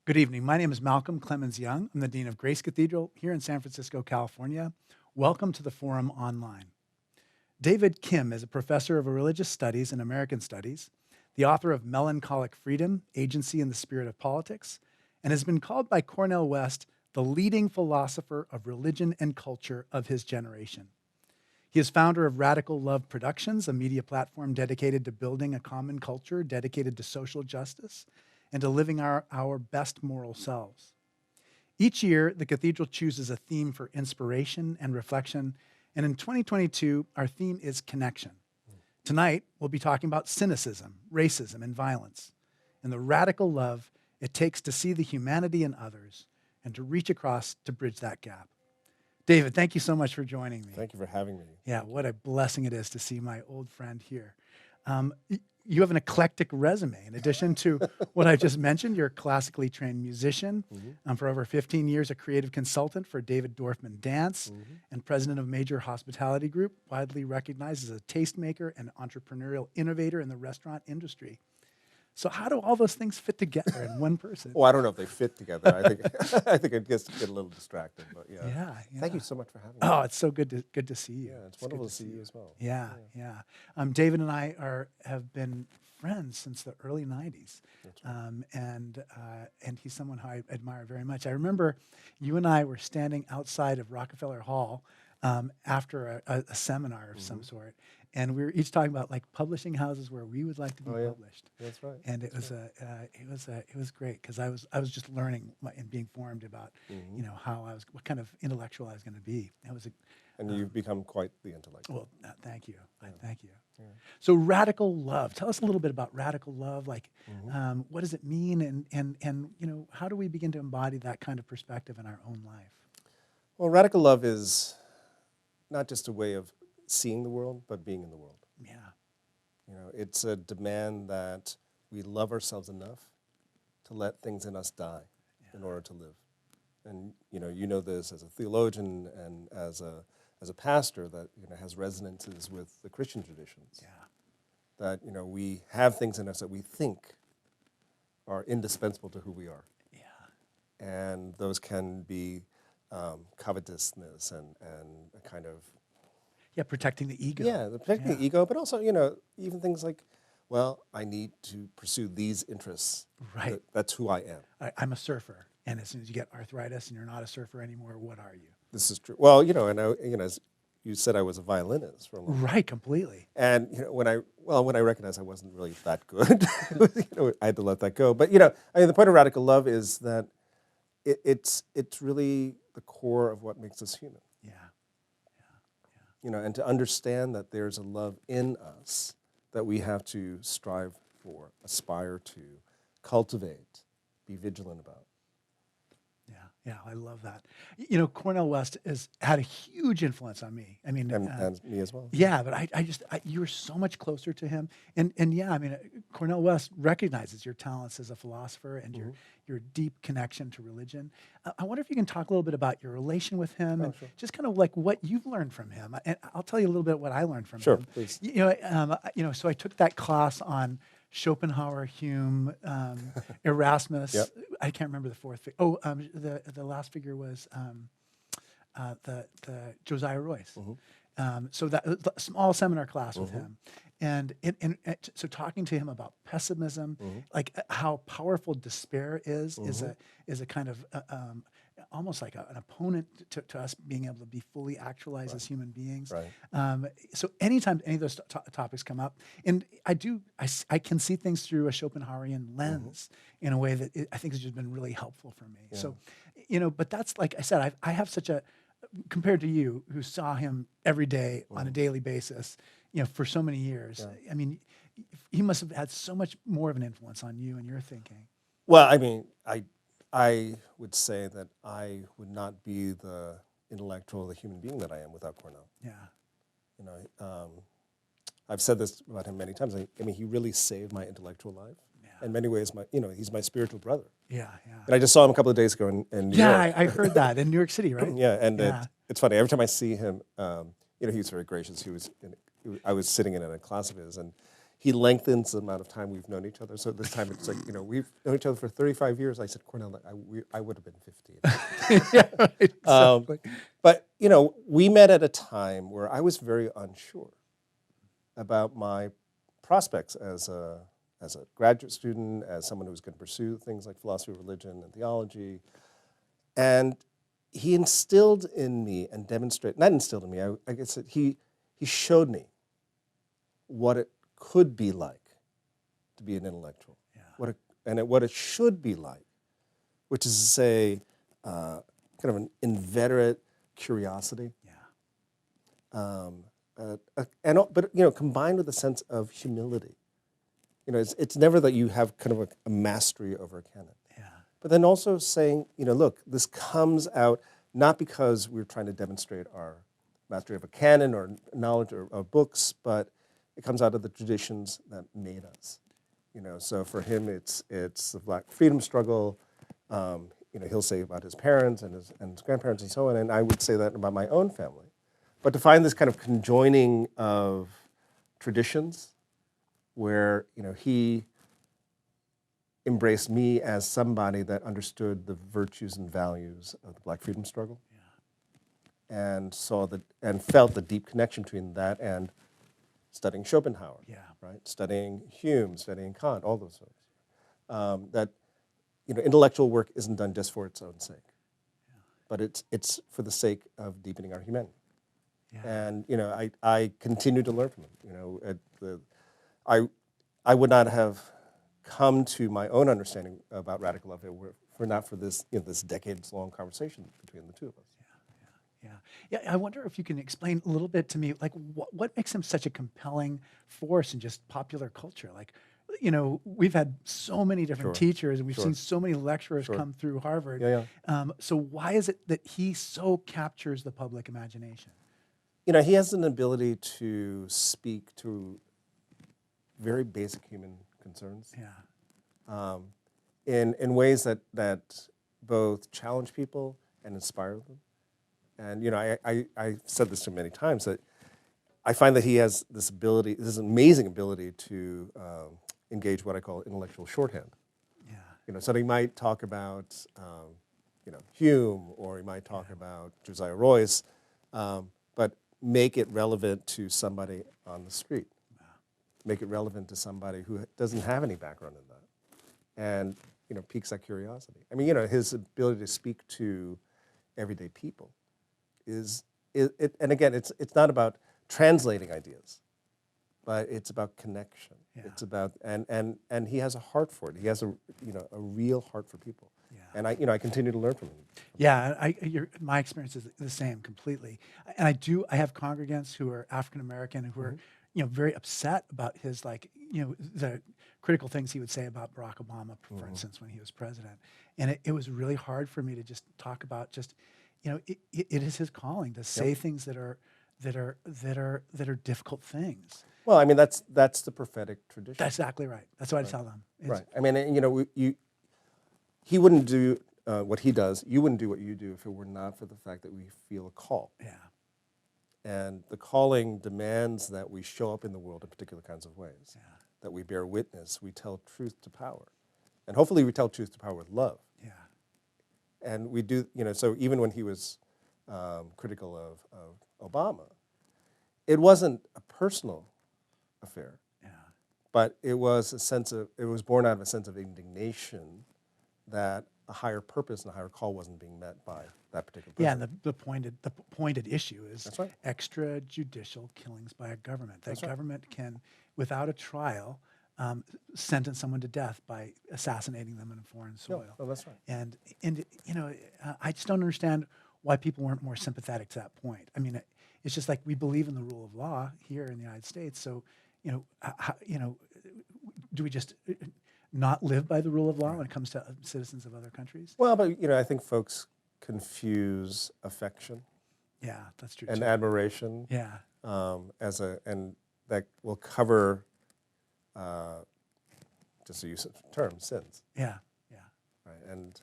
Good evening. My name is Malcolm Clemens Young. I'm the Dean of Grace Cathedral here in San Francisco, California. Welcome to the Forum Online. David Kim is a professor of religious studies and American studies, the author of Melancholic Freedom, Agency in the Spirit of Politics, and has been called by Cornel West the leading philosopher of religion and culture of his generation. He is founder of Radical Love Productions, a media platform dedicated to building a common culture, dedicated to social justice, and to living our best moral selves. Each year, the Cathedral chooses a theme for inspiration and reflection, and in 2022, our theme is connection. Tonight, we'll be talking about cynicism, racism, and violence, and the radical love it takes to see the humanity in others and to reach across to bridge that gap. David, thank you so much for joining me. Thank you for having me. Yeah, what a blessing it is to see my old friend here. You have an eclectic resume. In addition to what I just mentioned, you're a classically trained musician. For over 15 years, a creative consultant for David Dorfman Dance and president of Major Hospitality Group, widely recognized as a tastemaker and entrepreneurial innovator in the restaurant industry. So how do all those things fit together in one person? Well, I don't know if they fit together. I think I think it gets get a little distracted, but yeah. Yeah. Thank you so much for having me. Oh, it's so good to see you. Yeah, it's wonderful to see you as well. Yeah. David and I have been friends since the early '90s, That's right. and he's someone who I admire very much. I remember you and I were standing outside of Rockefeller Hall after a seminar of some sort, and we were each talking about like publishing houses where we would like to be published. That's right. And it was great because I was just learning and being formed about what kind of intellectual I was going to be. And you've become quite the intellectual. Well, thank you. Thank you. Yeah. So radical love. Tell us a little bit about radical love. Like, what does it mean, and how do we begin to embody that kind of perspective in our own life? Well, radical love is not just a way of seeing the world, but being in the world. Yeah. It's a demand that we love ourselves enough to let things in us die in order to live. And you know this as a theologian and as a pastor that has resonances with the Christian traditions. Yeah. That we have things in us that we think are indispensable to who we are. Yeah. And those can be covetousness and a kind of protecting the ego. Yeah, protecting the ego, but also even things like, well, I need to pursue these interests. Right. That's who I am. I'm a surfer, and as soon as you get arthritis and you're not a surfer anymore, what are you? This is true. Well, as you said, I was a violinist for a long time. Right, completely. And when I recognized I wasn't really that good, I had to let that go. But the point of radical love is that it's really the core of what makes us human. Yeah. And to understand that there's a love in us that we have to strive for, aspire to, cultivate, be vigilant about. Yeah, I love that. Cornel West has had a huge influence on me. I mean, and me as well. Yeah, but you were so much closer to him, and Cornel West recognizes your talents as a philosopher and your deep connection to religion. I wonder if you can talk a little bit about your relation with him and just kind of like what you've learned from him. And I'll tell you a little bit what I learned from him. Sure, please. So I took that class on Schopenhauer, Hume, Erasmus. Yep. I can't remember the fourth figure. Oh, the last figure was the Josiah Royce. So that a small seminar class with him, and so talking to him about pessimism, like how powerful despair is a kind of almost like an opponent to us being able to be fully actualized as human beings. Right. So anytime any of those topics come up, and I can see things through a Schopenhauerian lens in a way that I think has just been really helpful for me. Yeah. So, but that's, like I said, I have such a, compared to you who saw him every day on a daily basis, for so many years. Yeah. I mean, he must have had so much more of an influence on you and your thinking. Well, I mean, I would say that I would not be the intellectual, the human being that I am without Cornel. Yeah. I've said this about him many times. I mean, he really saved my intellectual life. Yeah. In many ways, he's my spiritual brother. Yeah. And I just saw him a couple of days ago in New York. Yeah, I heard that in New York City, right? Yeah, and Yeah. It's funny. Every time I see him, he was very gracious. I was sitting in a class of his, and he lengthens the amount of time we've known each other. So this time it's like, we've known each other for 35 years. I said, Cornel, I would have been 15. Yeah, right, exactly. But, we met at a time where I was very unsure about my prospects as a graduate student, as someone who was going to pursue things like philosophy of religion and theology. And he instilled in me and demonstrated, not instilled in me, I guess he showed me what it could be like to be an intellectual, what it should be like, which is to say, kind of an inveterate curiosity, but combined with a sense of humility. It's never that you have kind of a mastery over a canon, but then also saying, look, this comes out not because we're trying to demonstrate our mastery of a canon or knowledge or books, but it comes out of the traditions that made us. So for him, it's the Black freedom struggle. He'll say about his parents and his grandparents and so on, and I would say that about my own family. But to find this kind of conjoining of traditions, where he embraced me as somebody that understood the virtues and values of the Black freedom struggle, and felt the deep connection between that and studying Schopenhauer, right? Studying Hume, studying Kant, all those things. That intellectual work isn't done just for its own sake, but it's for the sake of deepening our humanity. And I continue to learn from him. I would not have come to my own understanding about radical love if it were not for this this decades-long conversation between the two of us. Yeah, I wonder if you can explain a little bit to me, like what makes him such a compelling force in just popular culture? Like, we've had so many different teachers, and we've seen so many lecturers come through Harvard. So why is it that he so captures the public imagination? He has an ability to speak to very basic human concerns. In ways that both challenge people and inspire them. And I said this to him many times, that I find that he has this amazing ability to engage what I call intellectual shorthand. So he might talk about Hume, or he might talk about Josiah Royce, but make it relevant to somebody on the street. Make it relevant to somebody who doesn't have any background in that, and piques that curiosity. I mean, his ability to speak to everyday people and again, it's not about translating ideas, but it's about connection. It's about and he has a heart for it. He has a real heart for people. And I continue to learn from him. Yeah, my experience is the same completely. And I have congregants who are African American who are very upset about his the critical things he would say about Barack Obama, for instance, when he was president. And it was really hard for me to just talk about it is his calling to say things that are difficult things. Well, I mean, that's the prophetic tradition. That's exactly right. That's what I tell them. Right. I mean, he wouldn't do what he does. You wouldn't do what you do if it were not for the fact that we feel a call. And the calling demands that we show up in the world in particular kinds of ways, that we bear witness, we tell truth to power. And hopefully we tell truth to power with love. And we do, so even when he was critical of Obama, it wasn't a personal affair, but it was born out of a sense of indignation that a higher purpose and a higher call wasn't being met by that particular person. Yeah, and the pointed issue is That's right. extrajudicial killings by a government. That government can, without a trial, sentence someone to death by assassinating them in a foreign soil. No, that's right. And I just don't understand why people weren't more sympathetic to that point. I mean, it's just like we believe in the rule of law here in the United States. So, do we just not live by the rule of law when it comes to citizens of other countries? Well, but I think folks confuse affection. Yeah, that's true. And too. admiration. Yeah. And that will cover, just to use a term, sins. Yeah. Right. And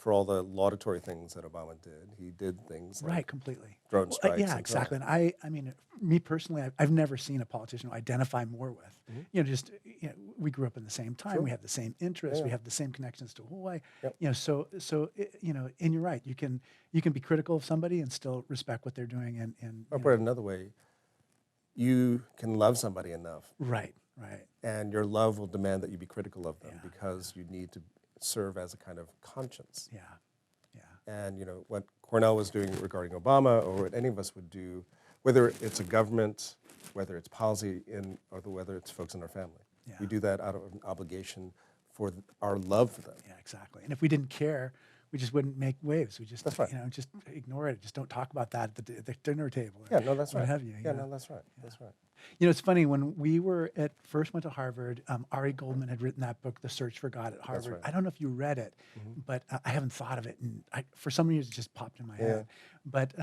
for all the laudatory things that Obama did, he did things like Right, completely. drone Well, strikes yeah, and so on. exactly. And I mean, me personally, I've never seen a politician who I identify more with. Just we grew up in the same time. Sure. We have the same interests. Yeah. We have the same connections to Hawaii. Yep. And you're right. You can be critical of somebody and still respect what they're doing. And Or put it another way, you can love somebody enough, right. and your love will demand that you be critical of them Yeah. because you need to serve as a kind of conscience. Yeah. And what Cornel was doing regarding Obama, or what any of us would do, whether it's a government, whether it's policy or whether it's folks in our family, Yeah. we do that out of an obligation for our love for them. Yeah, exactly. And if we didn't care, we just wouldn't make waves. We just, That's right. just ignore it. Just don't talk about that at the dinner table. Yeah, no, that's what right. have you. Yeah, no, that's right. That's right. It's funny, when we first went to Harvard, Ari Goldman had written that book, The Search for God at Harvard. right. I don't know if you read it, but I haven't thought of it. And for some reason, it just popped in my head. But,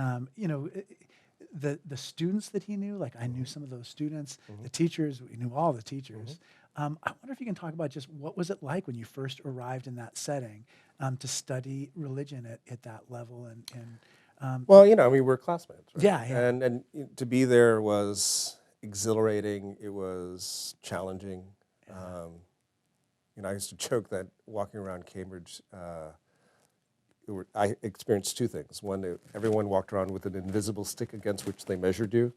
the students that he knew, like I knew some of those students, the teachers, we knew all the teachers. I wonder if you can talk about just what was it like when you first arrived in that setting to study religion at that level Well, we're classmates, right? Yeah. And to be there was exhilarating. It was challenging. I used to joke that walking around Cambridge, I experienced two things. One, everyone walked around with an invisible stick against which they measured you.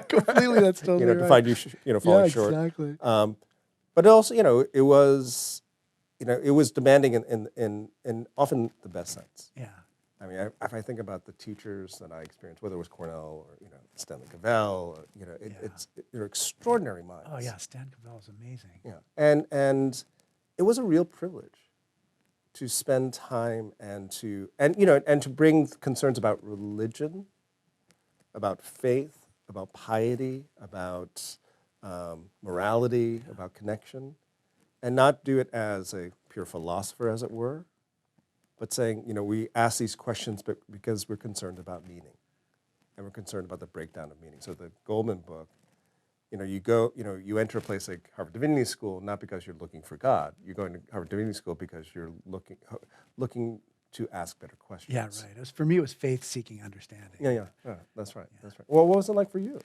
Completely, that's totally to find you, falling short. exactly. But also, it was demanding in often the best sense. Yeah. I mean, if I think about the teachers that I experienced, whether it was Cornell or Stanley Cavell, they're extraordinary minds. Oh yeah, Stan Cavell is amazing. Yeah, and it was a real privilege to spend time and to bring concerns about religion, about faith, about piety, about morality, about connection, and not do it as a pure philosopher, as it were, but saying, we ask these questions because we're concerned about meaning, and we're concerned about the breakdown of meaning. So the Goldman book, you enter a place like Harvard Divinity School not because you're looking for God. You're going to Harvard Divinity School because you're looking to ask better questions. Yeah, right. For me, it was faith-seeking understanding. Yeah, that's right. That's right. Well, what was it like for you?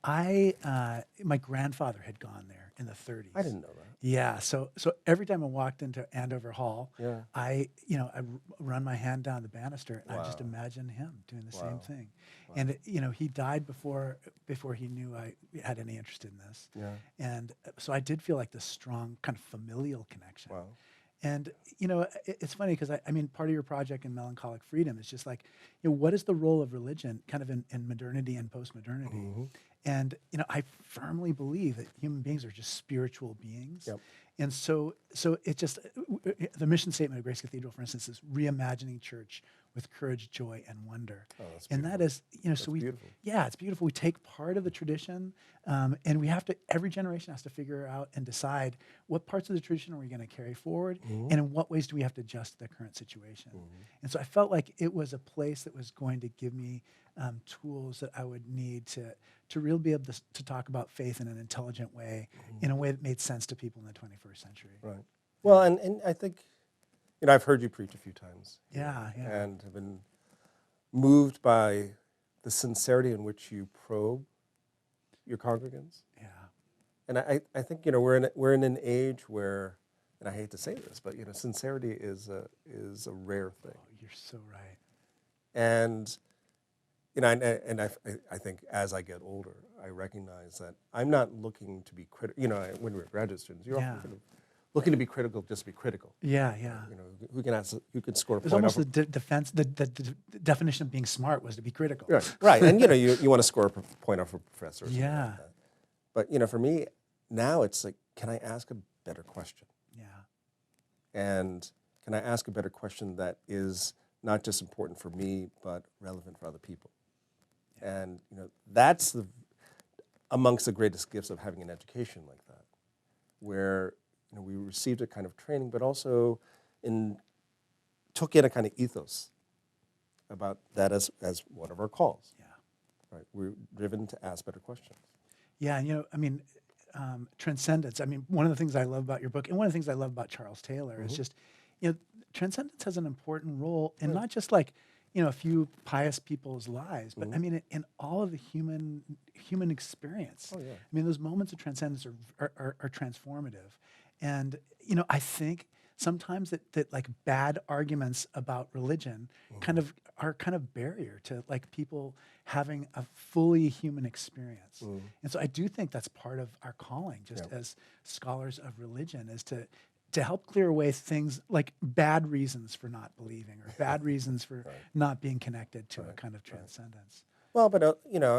My grandfather had gone there in the 30s. I didn't know that. Yeah, so every time I walked into Andover Hall, Yeah. I run my hand down the banister, and I just imagine him doing the same thing. Wow. And he died before he knew I had any interest in this. Yeah. And so I did feel like this strong kind of familial connection. Wow. And it's funny because part of your project in Melancholic Freedom is just like, what is the role of religion kind of in modernity and postmodernity? And I firmly believe that human beings are just spiritual beings. Yep. And so it just, the mission statement of Grace Cathedral, for instance, is reimagining church with courage, joy, and wonder. Oh, that's and that is, That's beautiful. Yeah, it's beautiful. We take part of the tradition, and we have to, every generation has to figure out and decide what parts of the tradition are we going to carry forward, and in what ways do we have to adjust to the current situation. And so I felt like it was a place that was going to give me tools that I would need to really be able to talk about faith in an intelligent way, in a way that made sense to people in the 21st century. Right. Well, and I think, I've heard you preach a few times. Yeah. And have been moved by the sincerity in which you probe your congregants. Yeah. And I think, we're in an age where, and I hate to say this, but, sincerity is a rare thing. Oh, you're so right. And, I think as I get older, I recognize that I'm not looking to be critical. When we were graduate students, you're often kind of looking to be critical just to be critical. Yeah. Who can score a It was point almost off the defense. The definition of being smart was to be critical. Right. And you want to score a point off a professor. Or something Yeah. like that. But for me now, it's like, can I ask a better question? Yeah. And can I ask a better question that is not just important for me, but relevant for other people? And that's amongst the greatest gifts of having an education like that, where we received a kind of training, but also took in a kind of ethos about that as one of our calls. Yeah. Right, we're driven to ask better questions. Yeah, transcendence. One of the things I love about your book, and one of the things I love about Charles Taylor, is just transcendence has an important role in not just like, a few pious people's lives, but I mean, in all of the human experience. Oh, yeah. I mean, those moments of transcendence are transformative. And, I think sometimes that like bad arguments about religion are kind of barrier to like people having a fully human experience. And so I do think that's part of our calling, just as scholars of religion, is to help clear away things like bad reasons for not believing or bad reasons for not being connected to a kind of transcendence. Well, but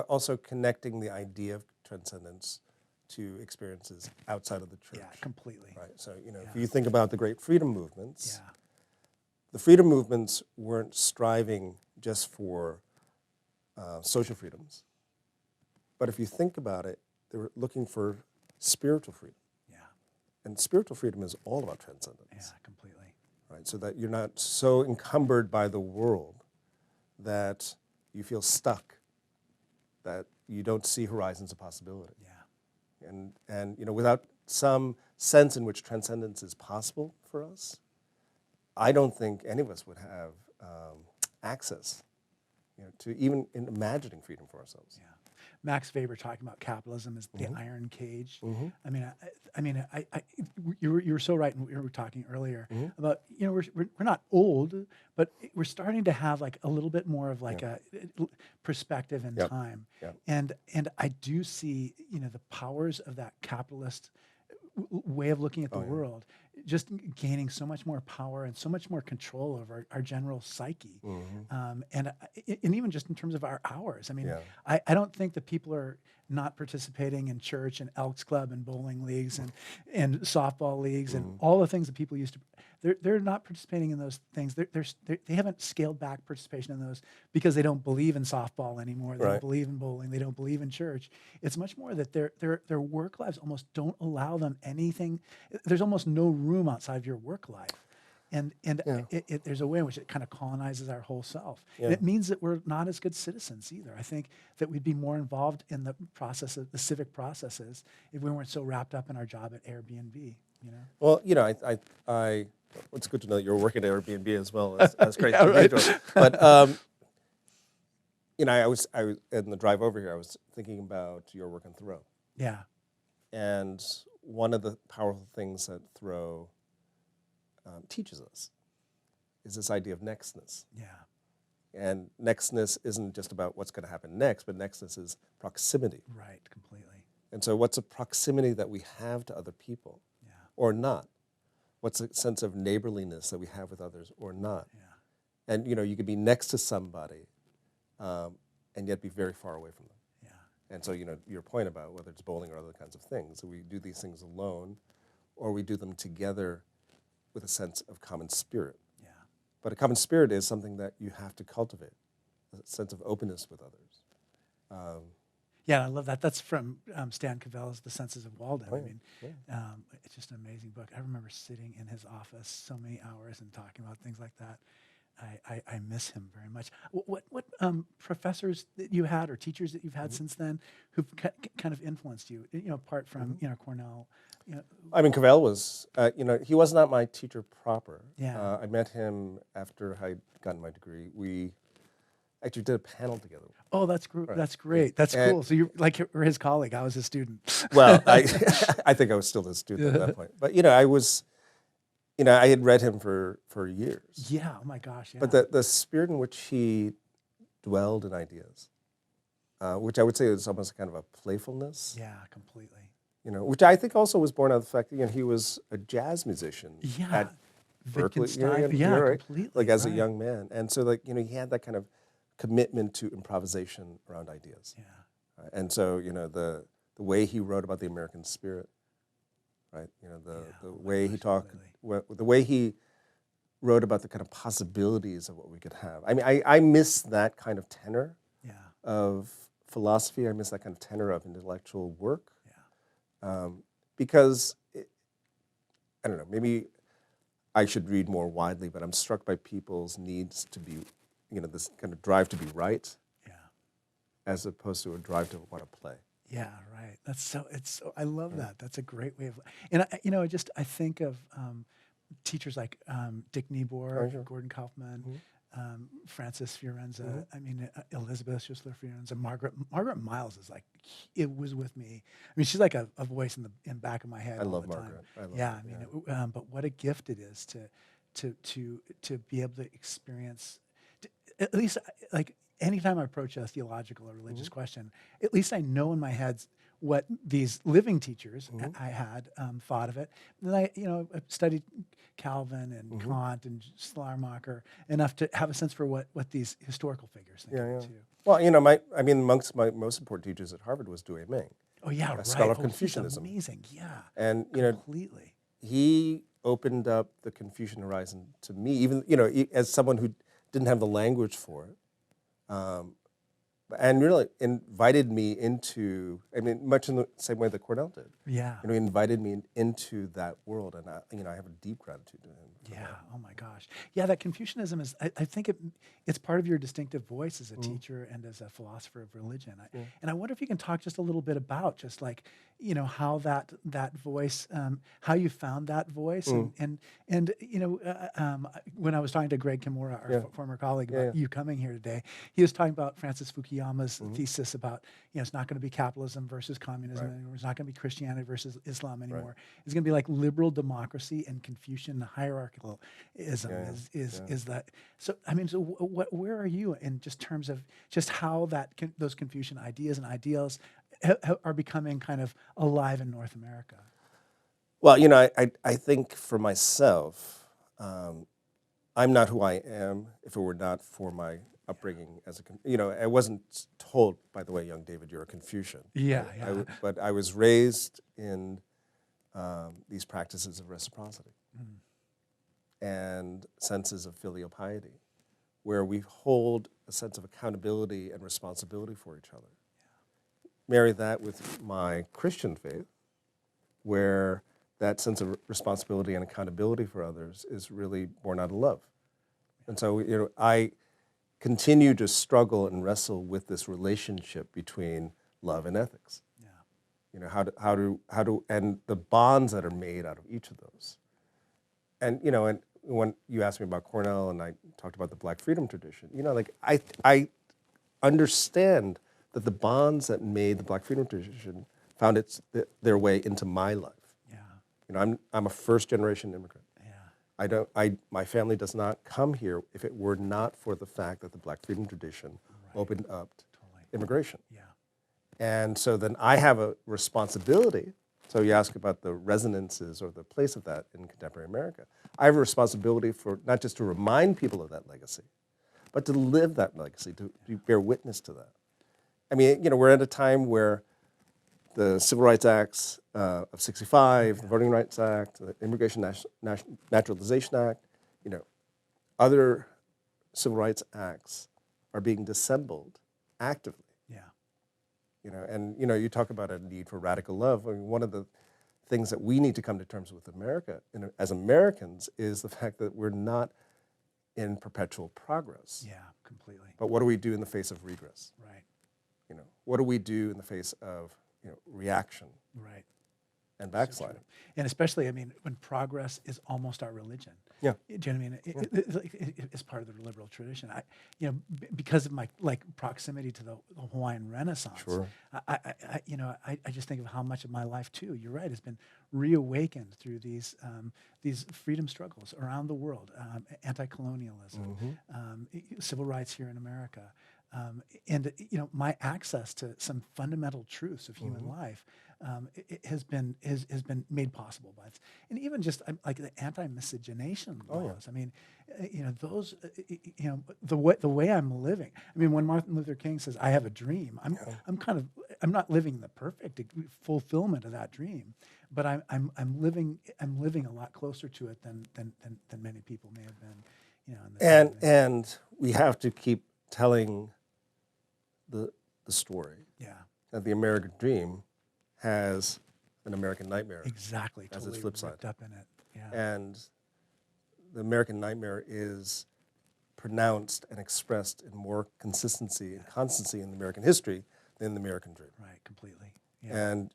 also connecting the idea of transcendence to experiences outside of the church. Yeah, completely. Right. So if you think about the great freedom movements, Yeah. the freedom movements weren't striving just for social freedoms, but if you think about it, they were looking for spiritual freedom. Yeah. And spiritual freedom is all about transcendence. Yeah, completely. Right? So that you're not so encumbered by the world that you feel stuck, that you don't see horizons of possibility. Yeah. And without some sense in which transcendence is possible for us, I don't think any of us would have access to even in imagining freedom for ourselves. Yeah. Max Weber talking about capitalism as the iron cage. You were so right. And we were talking earlier about we're not old, but we're starting to have like a little bit more of like a perspective in time. Yep. And I do see the powers of that capitalist way of looking at the world just gaining so much more power and so much more control over our general psyche. And even just in terms of our hours. I mean, I don't think that people are not participating in church and Elks Club and bowling leagues and softball leagues and all the things that people used to. They're not participating in those things. They haven't scaled back participation in those because they don't believe in softball anymore. They don't believe in bowling. They don't believe in church. It's much more that their work lives almost don't allow them anything. There's almost no room outside of your work life. And there's a way in which it kind of colonizes our whole self. And it means that we're not as good citizens either. I think that we'd be more involved in the process of the civic processes if we weren't so wrapped up in our job at Airbnb. Well, I it's good to know that you're working at Airbnb as well. That's great. But I was in the drive over here. I was thinking about your work in Thoreau. Yeah. And one of the powerful things that Thoreau teaches us is this idea of nextness. Yeah. And nextness isn't just about what's going to happen next, but nextness is proximity. Right, completely. And so what's a proximity that we have to other people or not? What's a sense of neighborliness that we have with others or not? Yeah. And you could be next to somebody and yet be very far away from them. Yeah. And so your point about whether it's bowling or other kinds of things, so we do these things alone or we do them together with a sense of common spirit. Yeah. But a common spirit is something that you have to cultivate, a sense of openness with others. Yeah, I love that. That's from Stan Cavella's The Senses of Walden. Oh, I mean, yeah. it's just an amazing book. I remember sitting in his office so many hours and talking about things like that. I miss him very much. What professors that you had or teachers that you've had since then who've kind of influenced you? Apart from Cornel. I mean, Cavell was, he was not my teacher proper. Yeah. I met him after I'd gotten my degree. We actually did a panel together. Oh, that's great. That's great. That's cool. So you're like you're his colleague. I was his student. Well, I think I was still his student at that point. But I was, I had read him for years. Yeah. Oh my gosh. Yeah. But the spirit in which he dwelled in ideas, which I would say is almost kind of a playfulness. Yeah, completely. Which I think also was born out of the fact that he was a jazz musician at Berkeley. Wittgenstein. Completely. Like as a young man, and so he had that kind of commitment to improvisation around ideas. Yeah. And so the way he wrote about the American spirit, right? The way he talked, the way he wrote about the kind of possibilities of what we could have. I mean, I miss that kind of tenor of philosophy. I miss that kind of tenor of intellectual work. Because, I don't know, maybe I should read more widely, but I'm struck by people's needs to be, this kind of drive to be right, as opposed to a drive to want to play. Yeah, right. I love that. That's a great way of, and I think of teachers like Dick Niebuhr, Oh, sure. Gordon Kaufman, Francis Fiorenza, Mhm. I mean, Elizabeth Schussler Fiorenza, Margaret Miles is like, it was with me. I mean, she's like a voice in back of my head I all love the time. Margaret. I love Yeah, her. I mean, Yeah. but what a gift it is to be able to experience, at least like anytime I approach a theological or religious Mhm. question, at least I know in my head what these living teachers Mhm. I had thought of it. And then I studied Calvin and Mhm. Kant and Schleiermacher enough to have a sense for what these historical figures think Yeah, of it yeah. too. Well, amongst my most important teachers at Harvard was Dewey Ming, Oh yeah, a right. scholar of Oh, he's Confucianism. amazing. Yeah, And, completely. he opened up the Confucian horizon to me, even, as someone who didn't have the language for it, um, and really invited me into, I mean, much in the same way that Cornell did. Yeah. He invited me into that world, and I have a deep gratitude to him for Yeah. that. Oh my gosh. Yeah, that Confucianism is. I think it's part of your distinctive voice as a Mhm. teacher and as a philosopher of religion. Yeah. And I wonder if you can talk just a little bit about just like how that voice, how you found that voice, Mm. and when I was talking to Greg Kimura, our Yeah. former colleague, Yeah, about yeah. you coming here today, he was talking about Francis Fukuyama's Mhm. thesis about it's not going to be capitalism versus communism Right. anymore. It's not going to be Christianity versus Islam Right. anymore. It's going to be like liberal democracy and Confucian hierarchicalism Yeah, yeah. is that. So I mean, so where are you in just terms of just how those Confucian ideas and ideals are becoming kind of alive in North America? Well, I think for myself, I'm not who I am if it were not for my upbringing as I wasn't told, by the way, young David, you're a Confucian. Yeah, yeah. But I was raised in these practices of reciprocity and senses of filial piety, where we hold a sense of accountability and responsibility for each other. Marry that with my Christian faith, where that sense of responsibility and accountability for others is really born out of love. And so, I continue to struggle and wrestle with this relationship between love and ethics. Yeah. How to, and the bonds that are made out of each of those. And, and when you asked me about Cornell and I talked about the Black freedom tradition, I understand that the bonds that made the Black freedom tradition found their way into my life. Yeah. I'm a first generation immigrant. Yeah. My family does not come here if it were not for the fact that the Black freedom tradition Right. opened up Totally. immigration. Yeah. And so then I have a responsibility. So you ask about the resonances or the place of that in contemporary America. I have a responsibility for not just to remind people of that legacy, but to live that legacy, to bear witness to that. I mean, we're at a time where the Civil Rights Acts of '65, the Voting Rights Act, the Immigration Naturalization Act, other civil rights acts are being dissembled actively. Yeah. And you talk about a need for radical love. I mean, one of the things that we need to come to terms with America, as Americans, is the fact that we're not in perpetual progress. Yeah. Completely. But what do we do in the face of regress? Right. What do we do in the face of reaction Right. and So backsliding? true. And especially, I mean, when progress is almost our religion. Yeah. Do you know what I mean? It's part of the liberal tradition. Because of my proximity to the Hawaiian Renaissance. Sure. I just think of how much of my life too. You're right. Has been reawakened through these freedom struggles around the world, anti-colonialism, civil rights here in America. And my access to some fundamental truths of human life it has been made possible by this. And even just like the anti-miscegenation laws. I mean, those the way I'm living. I mean, when Martin Luther King says, "I have a dream," I'm not living the perfect fulfillment of that dream, but I'm living a lot closer to it than many people may have been. In the And we have to keep telling the story yeah. that the American dream has an American nightmare Exactly. as Totally its flip side. wrapped up in it. Yeah. And the American nightmare is pronounced and expressed in more consistency and constancy in American history than the American dream. Right. Completely. Yeah. And,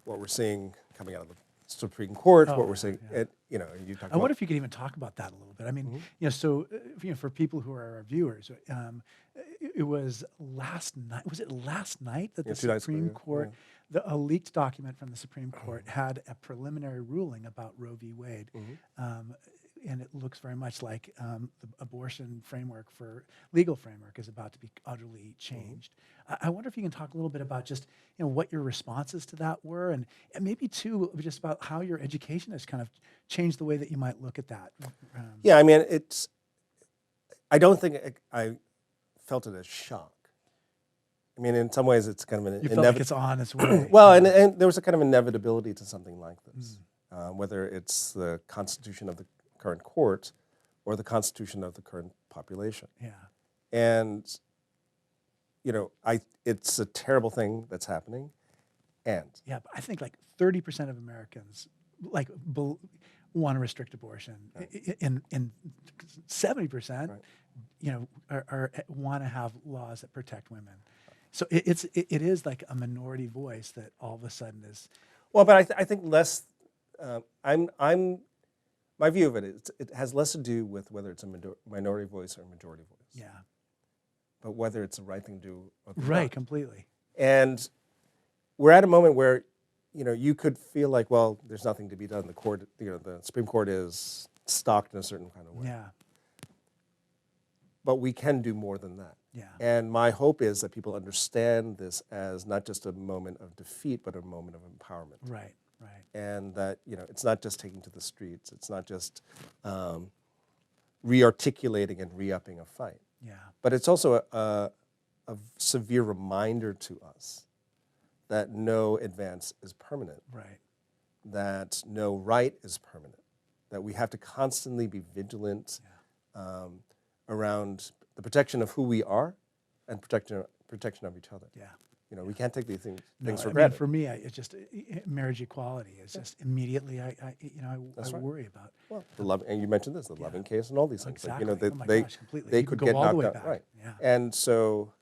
what we're seeing coming out of the Supreme Court, Oh, what we're saying, yeah. you know, you talk I about. wonder if you could even talk about that a little bit. I mean, so for people who are our viewers, it was last night. Was it last night that Yeah, the 2 nights ago, Supreme yeah, Court, a leaked document from the Supreme Court, had a preliminary ruling about Roe v. Wade, and it looks very much like the abortion framework legal framework is about to be utterly changed. I wonder if you can talk a little bit about just what your responses to that were, and maybe too just about how your education has kind of changed the way that you might look at that. Yeah, I mean, I don't think I felt it as shock. I mean, in some ways, it's kind of an You felt like it's on its way. well, and there was a kind of inevitability to something like this, whether it's the constitution of the current court or the constitution of the current population. Yeah. And, it's a terrible thing that's happening. And Yeah, but I think like 30% of Americans want to restrict abortion, and 70%, want to have laws that protect women. So it is like a minority voice that all of a sudden is. well, but I think less. My view of it is it has less to do with whether it's a minority voice or a majority voice. Yeah. But whether it's the right thing to do or Right. not. Completely. And we're at a moment where, you could feel like, well, there's nothing to be done. The court, the Supreme Court is stocked in a certain kind of way. Yeah. But we can do more than that. Yeah. And my hope is that people understand this as not just a moment of defeat, but a moment of empowerment. Right. Right. And that, it's not just taking to the streets. It's not just re-articulating and re-upping a fight. Yeah. But it's also a severe reminder to us that no advance is permanent, Right. that no right is permanent, that we have to constantly be vigilant around the protection of who we are and protection of each other. Yeah. We can't take these things for I mean, granted. for me, it's just marriage equality. It's just immediately I That's right. worry about. Well, and you mentioned this, the loving case and all these things. Exactly. Like, Oh my they gosh, completely. they You could can get go all the knocked way out. back. Right. Yeah. And so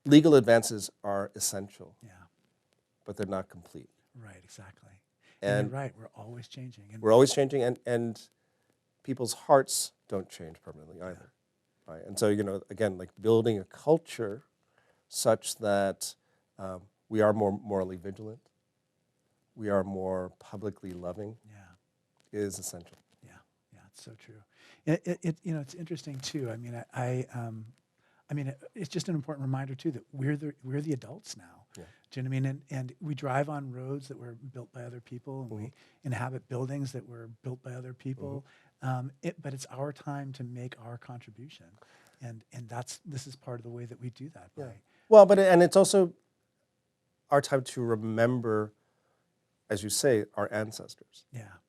legal advances are essential, Yeah. but they're not complete. Right. Exactly. And you're right. We're always changing. And we're always changing, and people's hearts don't change permanently either. Right? And so, again, like building a culture such that we are more morally vigilant, we are more publicly loving, is essential. Yeah. Yeah. It's so true. It's interesting too. I mean, I mean, it's just an important reminder too that we're the adults now. Yeah. Do you know what I mean? And we drive on roads that were built by other people, and we inhabit buildings that were built by other people. But it's our time to make our contribution, and this is part of the way that we do that. Yeah. By, Well, and it's also our time to remember, as you say, our ancestors. yeah.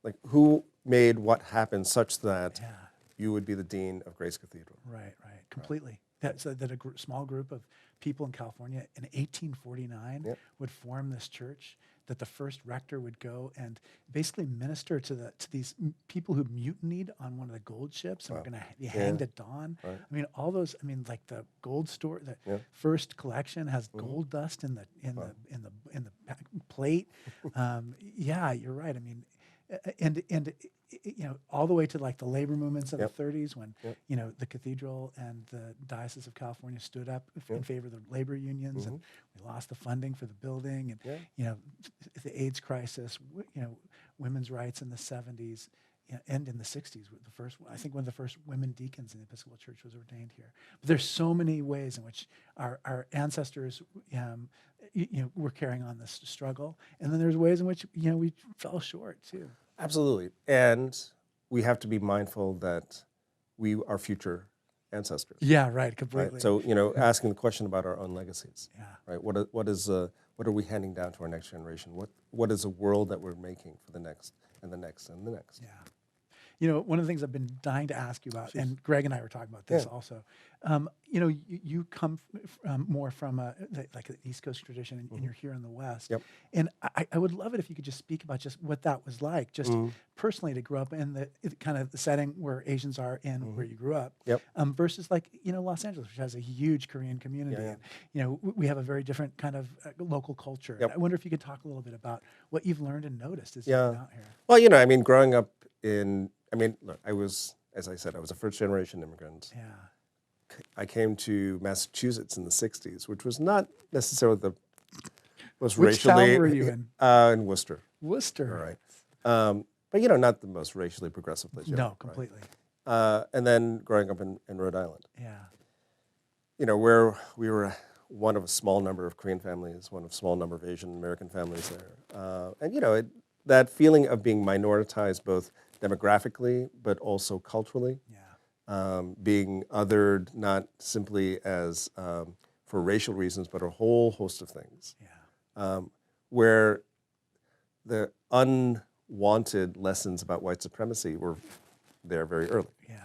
Like who made what happen such that Yeah. you would be the dean of Grace Cathedral. Right. Completely. That a small group of people in California in 1849 would form this church. That the first rector would go and basically minister to these people who mutinied on one of the gold ships and were going to be hanged at dawn. Right. I mean, all those. I mean, like the gold store, the first collection has gold dust in the plate. Yeah, you're right. I mean, and all the way to like the labor movements of the 30s when the cathedral and the Diocese of California stood up in favor of the labor unions, and we lost the funding for the building, and the AIDS crisis, women's rights in the 70s. And in the 60s, I think one of the first women deacons in the Episcopal Church was ordained here. But there's so many ways in which our ancestors, were carrying on this struggle, and then there's ways in which we fell short too. Absolutely, and we have to be mindful that we are future ancestors. Yeah, right, completely. Right? So asking the question about our own legacies. Yeah. Right. What are we handing down to our next generation? What is a world that we're making for the next and the next and the next? Yeah. You know, one of the things I've been dying to ask you about, and Greg and I were talking about this Yeah. also. You know, you come more from like an East Coast tradition, and you're here in the West. Yep. And I would love it if you could just speak about just what that was like, just personally to grow up in the kind of the setting where Asians are in where you grew up, Yep. versus like, you know, Los Angeles, which has a huge Korean community. Yeah. And, you know, we have a very different kind of local culture. Yep. I wonder if you could talk a little bit about what you've learned and noticed as you've Yeah. been out here. Well, you know, I mean, growing up look, I was, as I said, I was a first generation immigrant. Yeah. I came to Massachusetts in the 60s, which was not necessarily the most Which racially... town were you in? In Worcester. Worcester. All right. But, you know, not the most racially progressive place. No, completely. Right? And then growing up in Rhode Island, Yeah. you know, where we were one of a small number of Korean families, one of a small number of Asian American families there. And, you know, that feeling of being minoritized both demographically but also culturally, being othered not simply as for racial reasons, but a whole host of things, where the unwanted lessons about white supremacy were there very early. Yeah.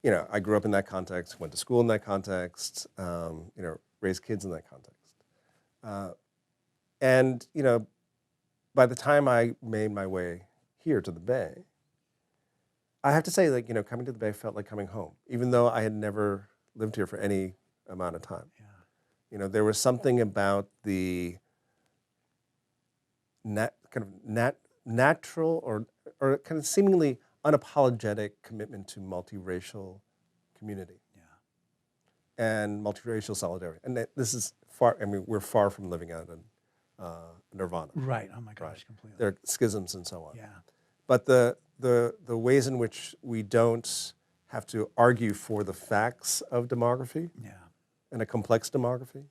You know, I grew up in that context, went to school in that context, you know, raised kids in that context. And, you know, by the time I made my way here to the Bay, I have to say, like, you know, coming to the Bay felt like coming home, even though I had never lived here for any amount of time. Yeah. You know, there was something about the natural or kind of seemingly unapologetic commitment to multiracial community and multiracial solidarity. And this is far, I mean, we're far from living out in nirvana. Right. Oh my gosh, Right. completely. There are schisms and so on. Yeah. But the ways in which we don't have to argue for the facts of demography and a complex demography,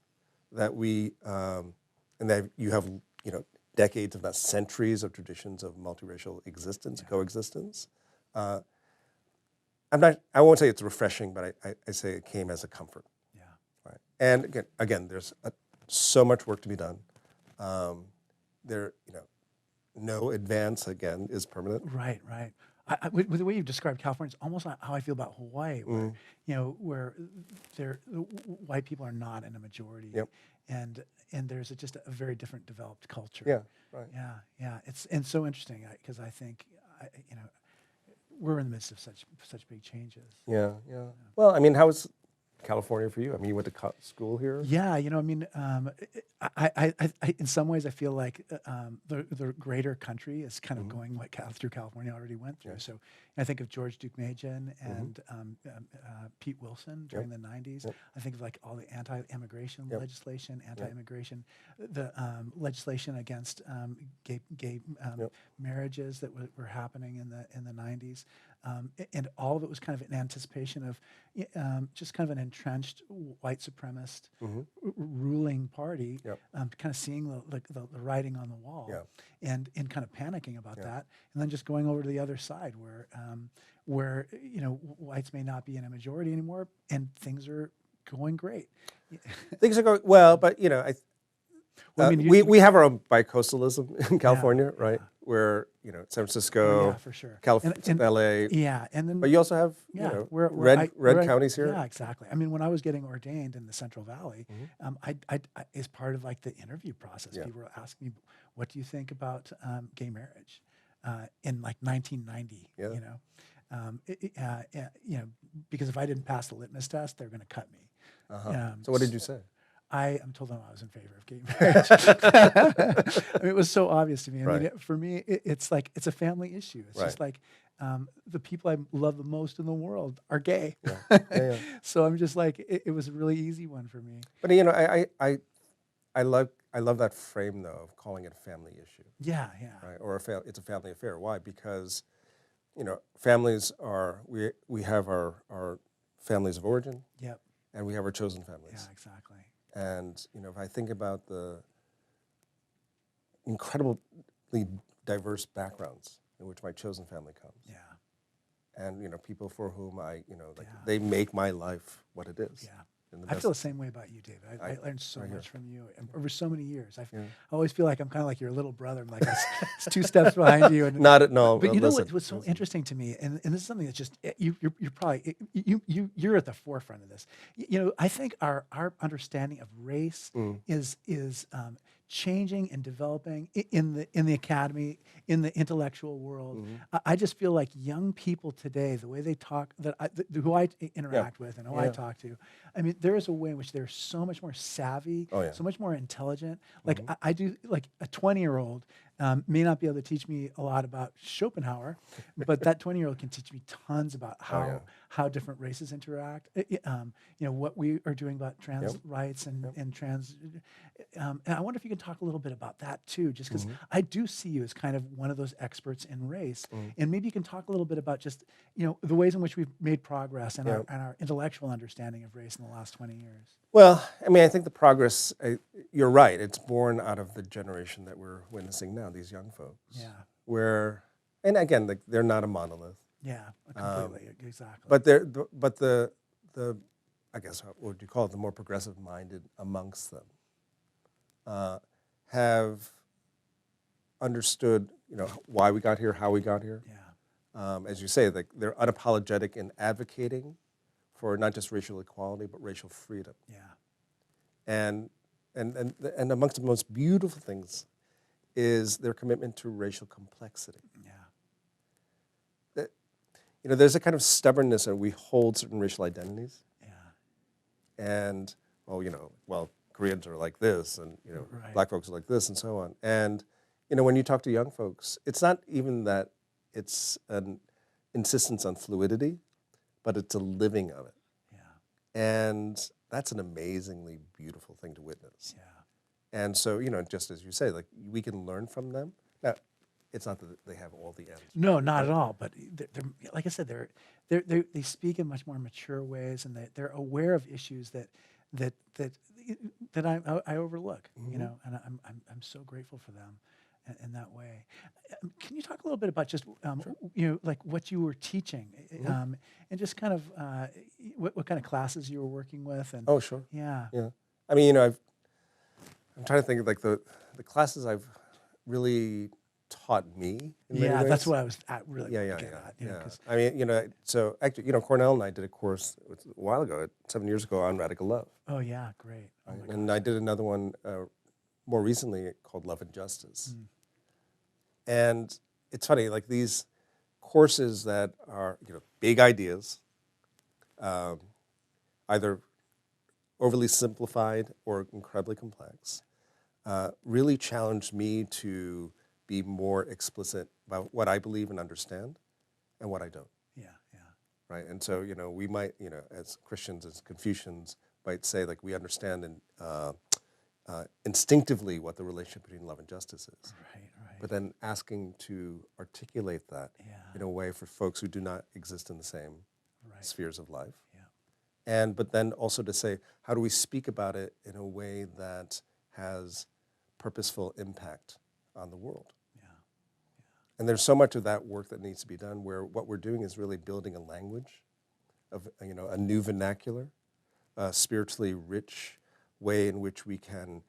that we, and that you have, you know, decades, if not centuries of traditions of multiracial existence, coexistence. I won't say it's refreshing, but I say it came as a comfort. Yeah. Right. And again, there's so much work to be done. You know, no advance, again, is permanent. Right, right. With the way you've described California, it's almost like how I feel about Hawaii, where, you know, where white people are not in a majority, and there's just a very different developed culture. Yeah, right. Yeah. It's so interesting because I think, you know, we're in the midst of such big changes. Yeah. Well, I mean, how was California for you? I mean, you went to school here? Yeah, you know, I mean, I in some ways I feel like the greater country is kind of going what through California already went through. So I think of George Duke-Machen and Pete Wilson during the 90s. I think of like all the anti-immigration legislation, anti-immigration, the legislation against gay marriages that were happening in the 90s. And all of it was kind of in anticipation of just kind of an entrenched white supremacist ruling party, kind of seeing the writing on the wall and kind of panicking about that, and then just going over to the other side where you know, whites may not be in a majority anymore and things are going great. Things are going well, but you know, Well, I mean, we have our own bicoasalism in California, right? Where, you know, San Francisco, for sure, California, LA. Yeah, and then But you also have, you know, red counties here. Yeah, exactly. I mean, when I was getting ordained in the Central Valley, I as part of like the interview process, people were asking me, "What do you think about gay marriage?" In like 1990, you know, you know, because if I didn't pass the litmus test, they're going to cut me. So what did you say? I told them I was in favor of gay marriage. I mean, it was so obvious to me. I mean, for me, it's like, it's a family issue. It's just like the people I love the most in the world are gay. So I'm just like, it was a really easy one for me. But you know, I love that frame though of calling it a family issue. Yeah. Right, or it's a family affair. Why? Because, you know, families are we have our families of origin. And we have our chosen families. Yeah, exactly. And, you know, if I think about the incredibly diverse backgrounds in which my chosen family comes. And, you know, people for whom I, you know, like they make my life what it is. in the I best. feel the same way about you, David. I I- learned so right here. much from you over so many years. Yeah. I always feel like I'm kind of like your little brother. I'm like it's 2 steps behind you. And, Not at no. but you know Listen, what's so listen. interesting to me, and this is something that's just you're probably you're at the forefront of this. You know, I think our understanding of race is changing and developing in the academy, in the intellectual world. I just feel like young people today, the way they talk, who I interact with and who I talk to, I mean, there is a way in which they're so much more savvy, Oh, yeah. so much more intelligent. Like I do, like a 20-year-old may not be able to teach me a lot about Schopenhauer, but that 20-year-old can teach me tons about how different races interact. You know, what we are doing about trans rights and trans. And I wonder if you can talk a little bit about that too, just because I do see you as kind of one of those experts in race, and maybe you can talk a little bit about just the ways in which we've made progress and our intellectual understanding of race in the last 20 years. Well, I mean, I think the progress, you're right, it's born out of the generation that we're witnessing now, these young folks. Yeah. And again, they're not a monolith. Yeah, completely, exactly. But the I guess, what would you call it, the more progressive-minded amongst them have understood, why we got here, how we got here. Yeah. As you say, they're unapologetic in advocating for not just racial equality, but racial freedom. Yeah. And amongst the most beautiful things is their commitment to racial complexity. Yeah. There's a kind of stubbornness that we hold certain racial identities. Yeah. And, Koreans are like this, and, Right. Black folks are like this, and so on. And, when you talk to young folks, it's not even that it's an insistence on fluidity, but it's a living of it. Yeah. And that's an amazingly beautiful thing to witness. Yeah. And so, just as you say, like, we can learn from them. Now, it's not that they have all the answers. No, not at all. But they're like I said, they speak in much more mature ways, and they're aware of issues that I overlook. And I'm so grateful for them in that way. Can you talk a little bit about just like what you were teaching, and just kind of what kind of classes you were working with? And Oh, sure. yeah. Yeah. I mean, I'm trying to think of like the classes I've really taught me in many ways. That's what I was really getting at. Yeah. 'Cause- I mean, so actually, Cornel and I did a course a while ago, 7 years ago, on radical love. oh yeah, great. Oh my And I did another one more recently called Love and Justice. And it's funny, like these courses that are, big ideas, either overly simplified or incredibly complex, really challenged me to be more explicit about what I believe and understand and what I don't. Yeah, yeah. Right? And so, we might, as Christians, as Confucians, might say, like, we understand instinctively what the relationship between love and justice is. Right. But then asking to articulate that in a way for folks who do not exist in the same spheres of life. Yeah. But then also to say, how do we speak about it in a way that has purposeful impact on the world? Yeah. And there's so much of that work that needs to be done where what we're doing is really building a language of, a new vernacular, a spiritually rich way in which we can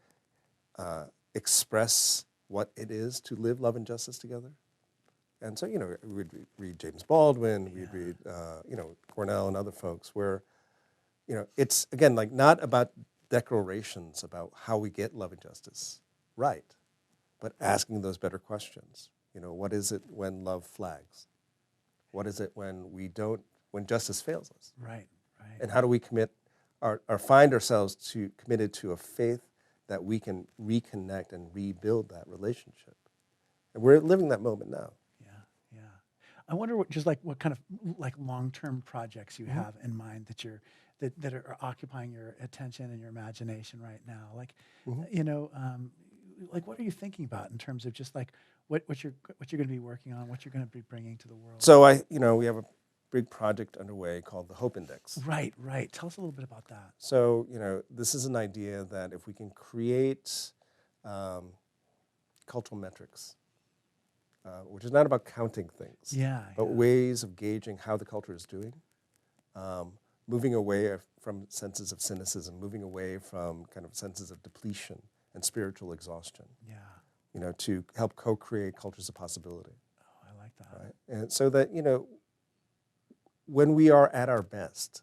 express what it is to live love and justice together. And so, we'd read James Baldwin, we'd read, Cornel and other folks where, it's, again, like not about declarations about how we get love and justice right, but asking those better questions. What is it when love flags? What is it when when justice fails us? Right. And how do we commit or find ourselves committed to a faith that we can reconnect and rebuild that relationship? And we're living that moment now. Yeah. I wonder what kind of like long-term projects you have in mind that are occupying your attention and your imagination right now. Like, like what are you thinking about in terms of just like what you're going to be working on, what you're going to be bringing to the world? So we have a big project underway called the Hope Index. Right. Tell us a little bit about that. So, this is an idea that if we can create cultural metrics, which is not about counting things, but ways of gauging how the culture is doing, moving away from senses of cynicism, moving away from kind of senses of depletion and spiritual exhaustion, Yeah. To help co-create cultures of possibility, Oh, I like that. right? And so that, when we are at our best,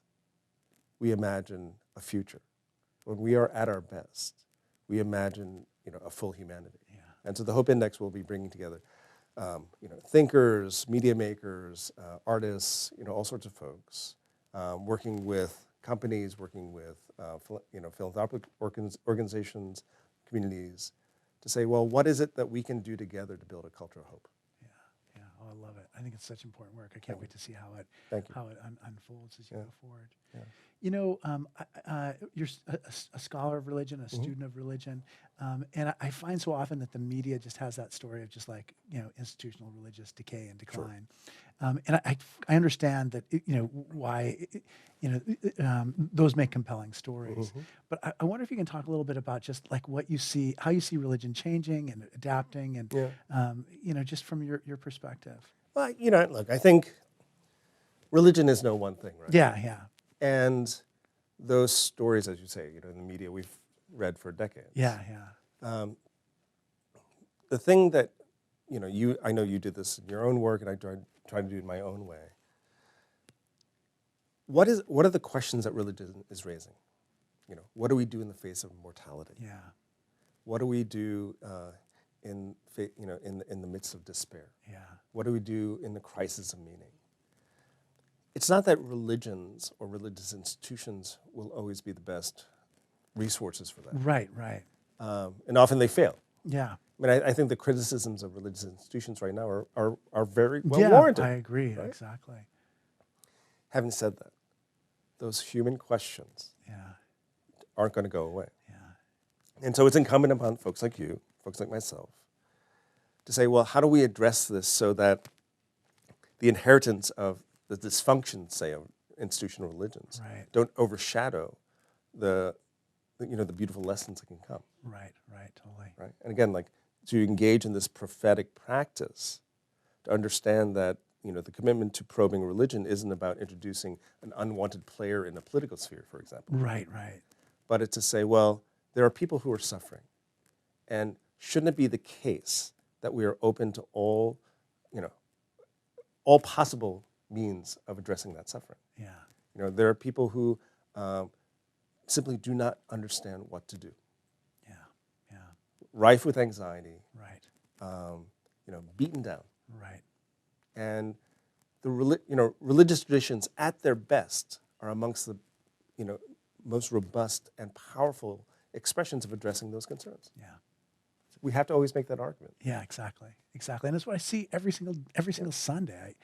we imagine a future. When we are at our best, we imagine, a full humanity. Yeah. And so the Hope Index will be bringing together, thinkers, media makers, artists, all sorts of folks, working with companies, working with, philanthropic organizations, communities, to say, well, what is it that we can do together to build a culture of hope? Yeah. Yeah. Oh, I love it. I think it's such important work. I can't wait to see how it Thank you. unfolds as you Yeah. go forward. Yeah. You're a scholar of religion, a student of religion, and I find so often that the media just has that story of just like institutional religious decay and decline, and I understand that why those make compelling stories, but I wonder if you can talk a little bit about just like what you see, how you see religion changing and adapting, and just from your perspective. Well, look, I think religion is no one thing, right? Yeah, yeah, And those stories, as you say, in the media we've read for decades. yeah, yeah. The thing that, I know you did this in your own work, and I try to do it in my own way. What are the questions that religion is raising? What do we do in the face of mortality? Yeah. What do we do in the midst of despair? Yeah. What do we do in the crisis of meaning? It's not that religions or religious institutions will always be the best resources for that. Right, right. And often they fail. Yeah. I mean, I think the criticisms of religious institutions right now are very well Yeah, warranted. I agree, right? exactly. Having said that, those human questions Yeah, aren't going to go away. yeah, And so it's incumbent upon folks like you, folks like myself, to say, well, how do we address this so that the inheritance of the dysfunction, say, of institutional religions right, don't overshadow the beautiful lessons that can come, right, totally. right? And again, like, to engage in this prophetic practice, to understand that, the commitment to probing religion isn't about introducing an unwanted player in the political sphere, for example. Right, right. But it's to say, well, there are people who are suffering. And shouldn't it be the case that we are open to all possible means of addressing that suffering? Yeah, There are people who simply do not understand what to do, yeah, yeah, rife with anxiety, right, beaten down. right. And the religious traditions, at their best, are amongst the most robust and powerful expressions of addressing those concerns. Yeah, We have to always make that argument. yeah, exactly, and that's what I see every single Sunday.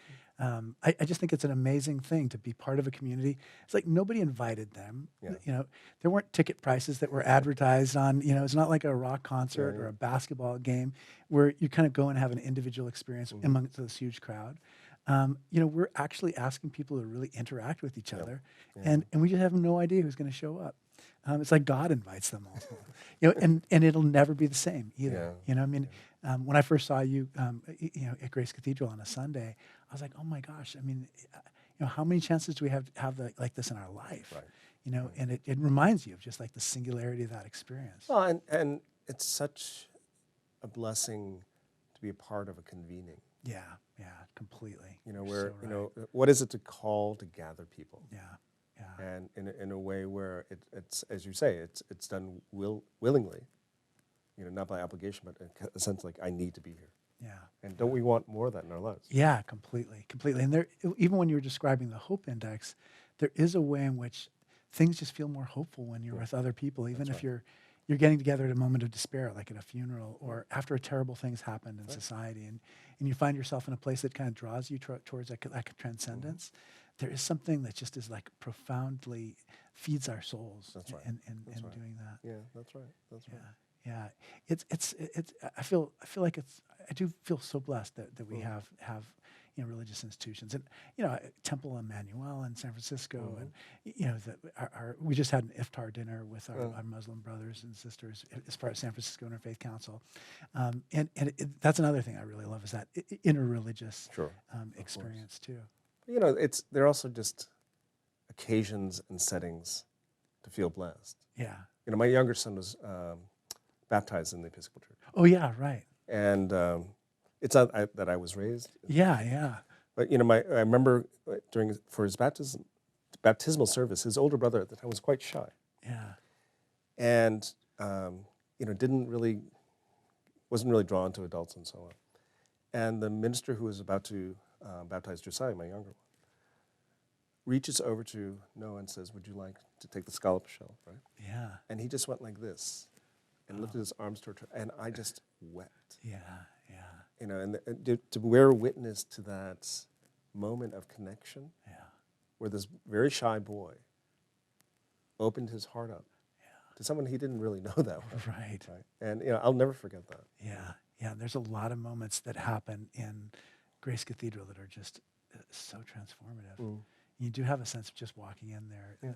I just think it's an amazing thing to be part of a community. It's like nobody invited them. Yeah. There weren't ticket prices that were advertised on. It's not like a rock concert Yeah, or yeah. a basketball game where you kind of go and have an individual experience amongst this huge crowd. We're actually asking people to really interact with each other, Yeah. and we just have no idea who's going to show up. It's like God invites them all, and it'll never be the same either. Yeah. When I first saw you, at Grace Cathedral on a Sunday, I was like, oh my gosh, how many chances do we have like this in our life? Right. And it reminds you of just like the singularity of that experience. Well, and it's such a blessing to be a part of a convening. Yeah, completely. You're Where, so right. what is it to call to gather people? Yeah. And in a way where it's, as you say, it's done willingly, not by obligation, but in a sense like, I need to be here. Yeah. And don't we want more of that in our lives? Yeah, completely. And there, even when you were describing the Hope Index, there is a way in which things just feel more hopeful when you're with other people, even if you're getting together at a moment of despair, like at a funeral or after a terrible thing's happened in society, and you find yourself in a place that kind of draws you towards like transcendence. There is something that just is like profoundly feeds our souls. That's right. In That's right. doing that. Yeah, that's right. That's right. Yeah. It's I feel like I do feel so blessed that we have religious institutions, and Temple Emmanuel in San Francisco, and we just had an iftar dinner with our Muslim brothers and sisters as part of San Francisco Interfaith Council, and that's another thing I really love is that interreligious Sure. experience too. They're also just occasions and settings to feel blessed. Yeah. You know, my younger son was baptized in the Episcopal Church. Oh, yeah, right. And it's not that I was raised. Yeah, yeah. But, you know, I remember for his baptismal service, his older brother at the time was quite shy. Yeah. And, you know, wasn't really drawn to adults and so on. And the minister who was about to baptize Josiah, my younger one, reaches over to Noah and says, "Would you like to take the scallop shell?" Right? Yeah. And he just went like this and lifted his arms toward her, and I just wept. Yeah, yeah, You know, and to bear witness to that moment of connection, yeah, where this very shy boy opened his heart up to someone he didn't really know that well. right. Right? And you know, I'll never forget that. Yeah, yeah. There's a lot of moments that happen in Grace Cathedral that are just so transformative. Mm. You do have a sense of just walking in there Yeah.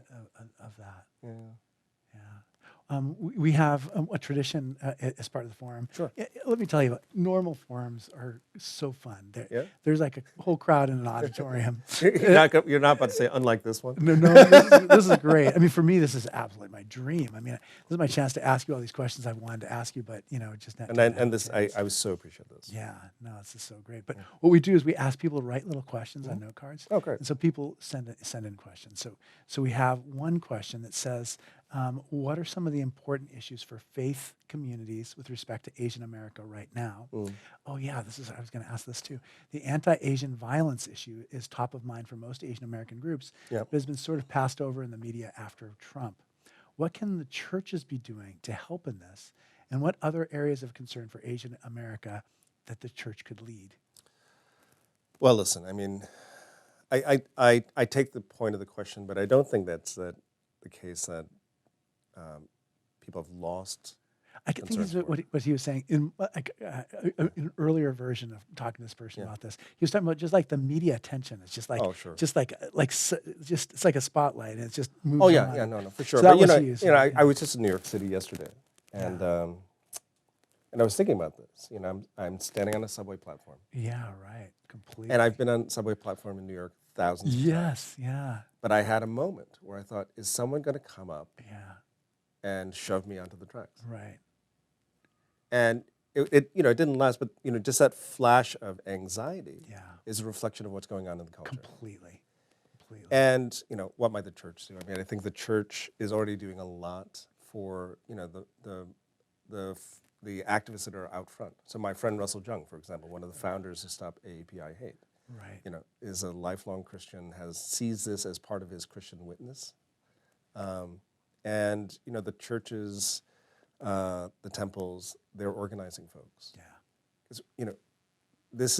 of that. Yeah. Yeah. We have a tradition as part of the forum. Sure. Let me tell you, normal forums are so fun. Yeah. There's like a whole crowd in an auditorium. You're not about to say unlike this one. No, this is great. I mean, for me, this is absolutely my dream. I mean, this is my chance to ask you all these questions I wanted to ask you, but you know, just not. I was so appreciative of this. Yeah, no, this is so great. But what we do is we ask people to write little questions on note cards. Oh, great. And so people send in questions. So we have one question that says, what are some of the important issues for faith communities with respect to Asian America right now? Mm. Oh yeah, I was going to ask this too. The anti-Asian violence issue is top of mind for most Asian American groups, Yep. but has been sort of passed over in the media after Trump. What can the churches be doing to help in this? And what other areas of concern for Asian America that the church could lead? Well, listen, I mean, I take the point of the question, but I don't think that's the case that people have lost. I think this is what he was saying in an earlier version of talking to this person about this. He was talking about just like the media attention. It's just like, just like it's like a spotlight, and it's just moves Oh yeah, on. yeah, no, for sure. So that But was I was just in New York City yesterday, and I was thinking about this. You know, I'm standing on a subway platform. Yeah, right, completely. And I've been on a subway platform in New York thousands of times. Yes, yeah, But I had a moment where I thought, is someone going to come up yeah, and shove me onto the tracks? right, And it didn't last, but just that flash of anxiety is a reflection of what's going on in the culture. completely. And what might the church do? I mean, I think the church is already doing a lot for the activists that are out front. So my friend Russell Jung, for example, one of the founders of Stop AAPI Hate, Right. Is a lifelong Christian, sees this as part of his Christian witness, and the churches, the temples, they're organizing folks. Yeah. 'Cause, this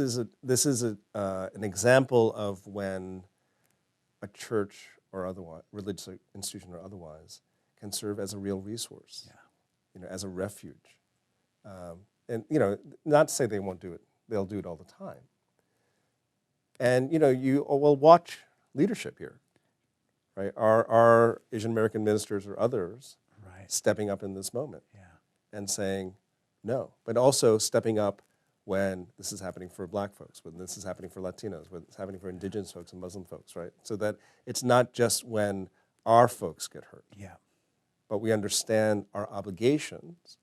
is an example of when a church or otherwise, religious institution or otherwise, can serve as a real resource. Yeah. As a refuge, and not to say they won't do it; they'll do it all the time. And you will watch leadership here, right? Our Asian American ministers or others stepping up in this moment and saying no, but also stepping up when this is happening for Black folks, when this is happening for Latinos, when it's happening for Indigenous folks and Muslim folks, right? So that it's not just when our folks get hurt, but we understand our obligations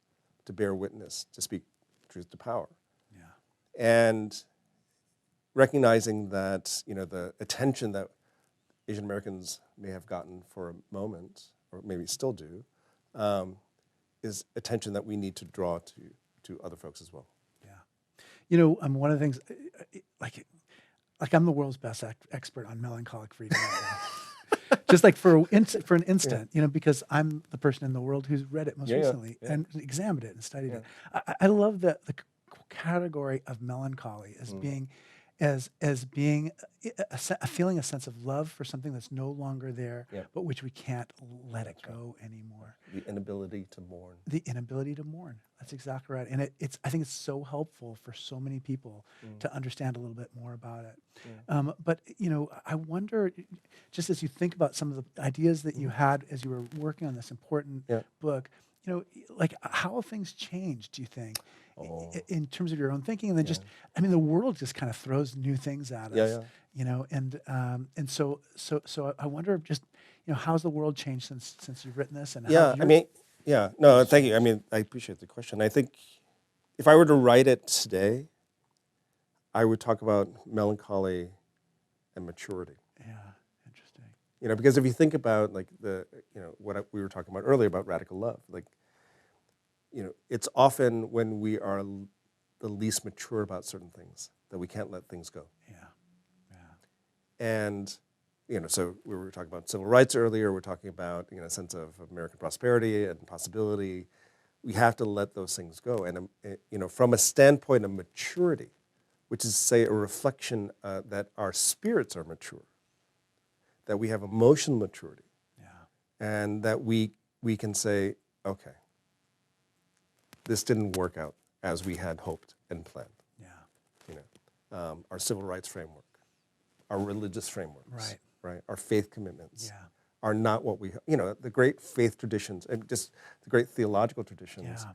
to bear witness, to speak truth to power, and recognizing that the attention that Asian Americans may have gotten for a moment, or maybe still do, is attention that we need to draw to other folks as well. Yeah, one of the things, like I'm the world's best expert on melancholic freedom right now. Just like for an instant, because I'm the person in the world who's read it most recently and examined it and studied it. I love the category of melancholy as being feeling a sense of love for something that's no longer there, but which we can't let it go anymore. The inability to mourn. The inability to mourn. That's exactly right. And I think it's so helpful for so many people to understand a little bit more about it. But I wonder, just as you think about some of the ideas that you had as you were working on this important book, like how have things changed, do you think, Oh, in terms of your own thinking? And then yeah. just, I mean, the world just kind of throws new things at Yeah, us, yeah. and so I wonder if just, how's the world changed since you've written this, and how Yeah, have I your mean, yeah, no, views thank you. I changed? mean, I appreciate the question. I think if I were to write it today, I would talk about melancholy and maturity. Yeah, interesting. Because if you think about like we were talking about earlier about radical love, like, it's often when we are the least mature about certain things that we can't let things go. Yeah, yeah, And, so we were talking about civil rights earlier. We're talking about, a sense of American prosperity and possibility. We have to let those things go. And, from a standpoint of maturity, which is, say, a reflection that our spirits are mature, that we have emotional maturity, yeah, and that we can say, okay, this didn't work out as we had hoped and planned. yeah. Our civil rights framework, our religious frameworks, Right. Our faith commitments Yeah, are not what the great faith traditions and just the great theological traditions yeah.